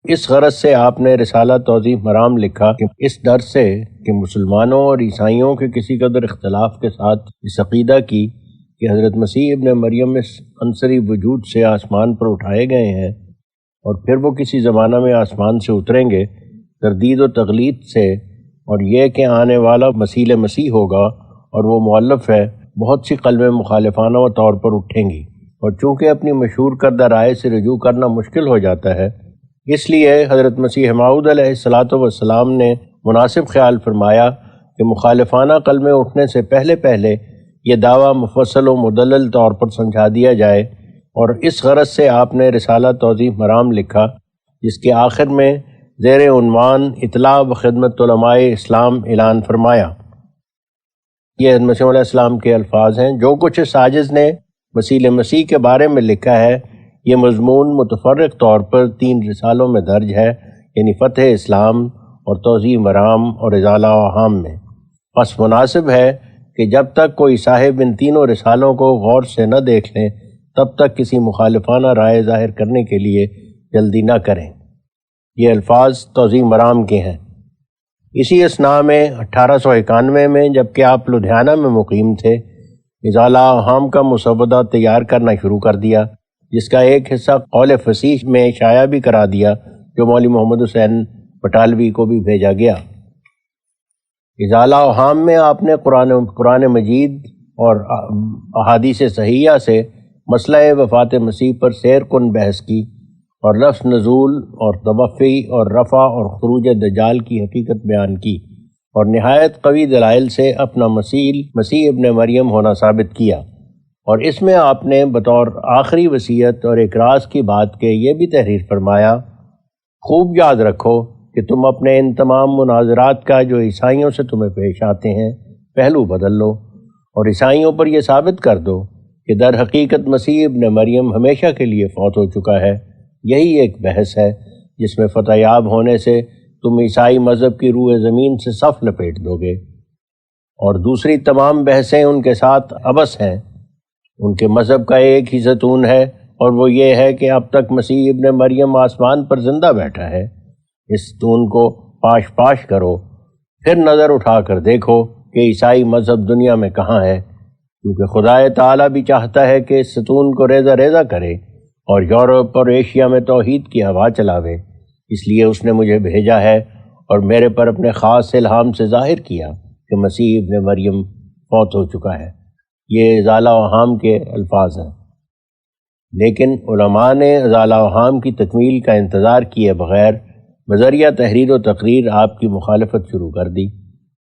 اس غرض سے آپ نے رسالہ توضیح مرام لکھا کہ اس ڈر سے کہ مسلمانوں اور عیسائیوں کے کسی قدر اختلاف کے ساتھ اس عقیدہ کی کہ حضرت مسیح ابن مریم اس عنصری وجود سے آسمان پر اٹھائے گئے ہیں اور پھر وہ کسی زمانہ میں آسمان سے اتریں گے، تردید و تغلید سے، اور یہ کہ آنے والا مسیح ہوگا اور وہ مؤلف ہے، بہت سی قلبیں مخالفانہ طور پر اٹھیں گی، اور چونکہ اپنی مشہور کردہ رائے سے رجوع کرنا مشکل ہو جاتا ہے، اس لیے حضرت مسیح موعود علیہ السلام نے مناسب خیال فرمایا کہ مخالفانہ قلبیں اٹھنے سے پہلے یہ دعویٰ مفصل و مدلل طور پر سمجھا دیا جائے، اور اس غرض سے آپ نے رسالہ توضیح مرام لکھا، جس کے آخر میں زیر عنوان اطلاع و خدمت علماء اسلام اعلان فرمایا۔ یہ حضرت مسیح علیہ السلام کے الفاظ ہیں۔ جو کچھ اس عاجز نے مسیح کے بارے میں لکھا ہے، یہ مضمون متفرق طور پر 3 رسالوں میں درج ہے، یعنی فتح اسلام اور توضیح مرام اور ازالہ اوہام میں۔ پس مناسب ہے کہ جب تک کوئی صاحب ان تینوں رسالوں کو غور سے نہ دیکھ لیں، تب تک کسی مخالفانہ رائے ظاہر کرنے کے لیے جلدی نہ کریں۔ یہ الفاظ توضیح مرام کے ہیں۔ اسی اثناء میں 1891 میں جبکہ آپ لدھیانہ میں مقیم تھے، ازالہ اوہام کا مسودہ تیار کرنا شروع کر دیا، جس کا ایک حصہ قول فصیح میں شائع بھی کرا دیا، جو مولوی محمد حسین بٹالوی کو بھی بھیجا گیا۔ ازالہ اوہام میں آپ نے قرآن مجید اور احادیث صحیحہ سے مسئلہ وفات مسیح پر سیر کن بحث کی، اور لفظ نزول اور توفی اور رفع اور خروج دجال کی حقیقت بیان کی، اور نہایت قوی دلائل سے اپنا مسیح ابن مریم ہونا ثابت کیا۔ اور اس میں آپ نے بطور آخری وصیت اور اکراس کی بات کے یہ بھی تحریر فرمایا، خوب یاد رکھو کہ تم اپنے ان تمام مناظرات کا جو عیسائیوں سے تمہیں پیش آتے ہیں پہلو بدل لو، اور عیسائیوں پر یہ ثابت کر دو کہ در حقیقت مسیح ابن مریم ہمیشہ کے لیے فوت ہو چکا ہے۔ یہی ایک بحث ہے جس میں فتح یاب ہونے سے تم عیسائی مذہب کی روح زمین سے صف لپیٹ دو گے، اور دوسری تمام بحثیں ان کے ساتھ عبث ہیں۔ ان کے مذہب کا ایک ہی ستون ہے، اور وہ یہ ہے کہ اب تک مسیح ابن مریم آسمان پر زندہ بیٹھا ہے۔ اس ستون کو پاش کرو، پھر نظر اٹھا کر دیکھو کہ عیسائی مذہب دنیا میں کہاں ہے، کیونکہ خدا تعالیٰ بھی چاہتا ہے کہ اس ستون کو ریزہ کرے اور یورپ اور ایشیا میں توحید کی ہوا چلاوے۔ اس لیے اس نے مجھے بھیجا ہے اور میرے پر اپنے خاص الہام سے ظاہر کیا کہ مسیح ابن مریم فوت ہو چکا ہے۔ یہ ازالہ اوہام کے الفاظ ہیں۔ لیکن علماء نے ازالہ اوہام کی تکمیل کا انتظار کیے بغیر بذریعہ تحریر و تقریر آپ کی مخالفت شروع کر دی۔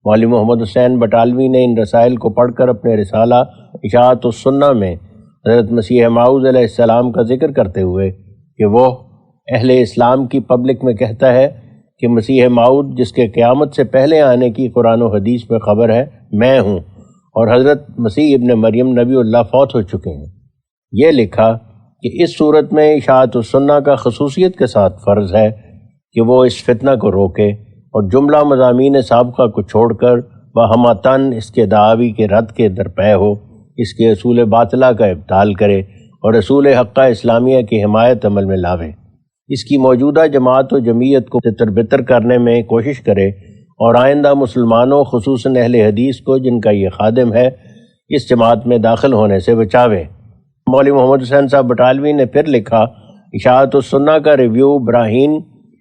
مولوی محمد حسین بٹالوی نے ان رسائل کو پڑھ کر اپنے رسالہ اشاعت السنہ میں حضرت مسیح موعود علیہ السلام کا ذکر کرتے ہوئے کہ وہ اہل اسلام کی پبلک میں کہتا ہے کہ مسیح موعود جس کے قیامت سے پہلے آنے کی قرآن و حدیث میں خبر ہے، میں ہوں، اور حضرت مسیح ابن مریم نبی اللہ فوت ہو چکے ہیں۔ یہ لکھا کہ اس صورت میں اشاعت السنہ کا خصوصیت کے ساتھ فرض ہے کہ وہ اس فتنہ کو روکے اور جملہ مضامین سابقہ کو چھوڑ کر بہمتاً اس کے دعاوی کے رد کے درپے ہو، اس کے اصول باطلہ کا ابطال کرے اور اصول حقہ اسلامیہ کی حمایت عمل میں لاوے، اس کی موجودہ جماعت و جمعیت کو تتر بتر کرنے میں کوشش کرے، اور آئندہ مسلمانوں خصوصاً اہل حدیث کو جن کا یہ خادم ہے اس جماعت میں داخل ہونے سے بچاوے۔ مولوی محمد حسین صاحب بٹالوی نے پھر لکھا، اشاعت السنہ کا ریویو براہین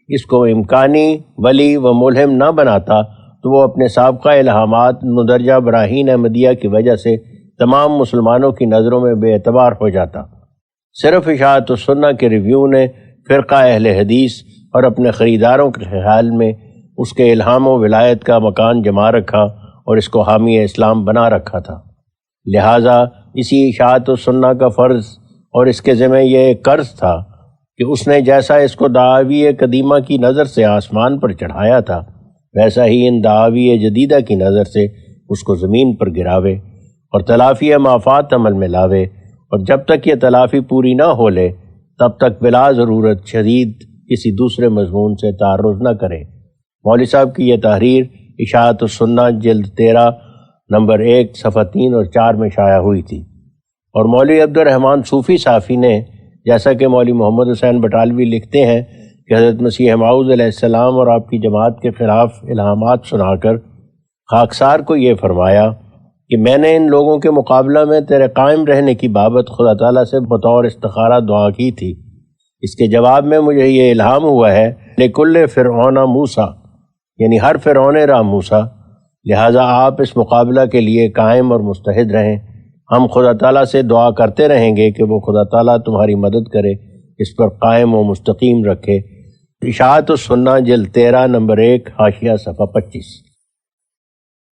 اس کو امکانی ولی و ملہم نہ بناتا تو وہ اپنے سابقہ الہامات مندرجہ براہین احمدیہ کی وجہ سے تمام مسلمانوں کی نظروں میں بے اعتبار ہو جاتا۔ صرف اشاعت السنہ کے ریویو نے فرقہ اہل حدیث اور اپنے خریداروں کے خیال میں اس کے الہام و ولایت کا مکان جما رکھا اور اس کو حامی اسلام بنا رکھا تھا۔ لہٰذا اسی اشاعت السنہ کا فرض اور اس کے ذمہ یہ ایک قرض تھا کہ اس نے جیسا اس کو دعاوی قدیمہ کی نظر سے آسمان پر چڑھایا تھا، ویسا ہی ان دعاوی جدیدہ کی نظر سے اس کو زمین پر گراوے اور تلافی مافات عمل میں لاوے، اور جب تک یہ تلافی پوری نہ ہو لے تب تک بلا ضرورت شدید کسی دوسرے مضمون سے تعرض نہ کرے۔ مولوی صاحب کی یہ تحریر اشاعت السنہ جلد 13 نمبر 1 صفحہ 3 اور 4 میں شائع ہوئی تھی، اور مولوی عبد الرحمن صوفی صافی نے، جیسا کہ مولوی محمد حسین بٹالوی لکھتے ہیں کہ حضرت مسیح موعود علیہ السلام اور آپ کی جماعت کے خلاف الہامات سنا کر خاکسار کو یہ فرمایا کہ میں نے ان لوگوں کے مقابلہ میں تیرے قائم رہنے کی بابت خدا تعالیٰ سے بطور استخارہ دعا کی تھی، اس کے جواب میں مجھے یہ الہام ہوا ہے لکل فرعون موسیٰ، یعنی ہر فرعون راہ موسیٰ، لہٰذا آپ اس مقابلہ کے لیے قائم اور مستعد رہیں۔ ہم خدا تعالیٰ سے دعا کرتے رہیں گے کہ وہ خدا تعالیٰ تمہاری مدد کرے، اس پر قائم و مستقیم رکھے۔ اشاعت السنہ جلد 13 نمبر 1 حاشیہ صفحہ 25۔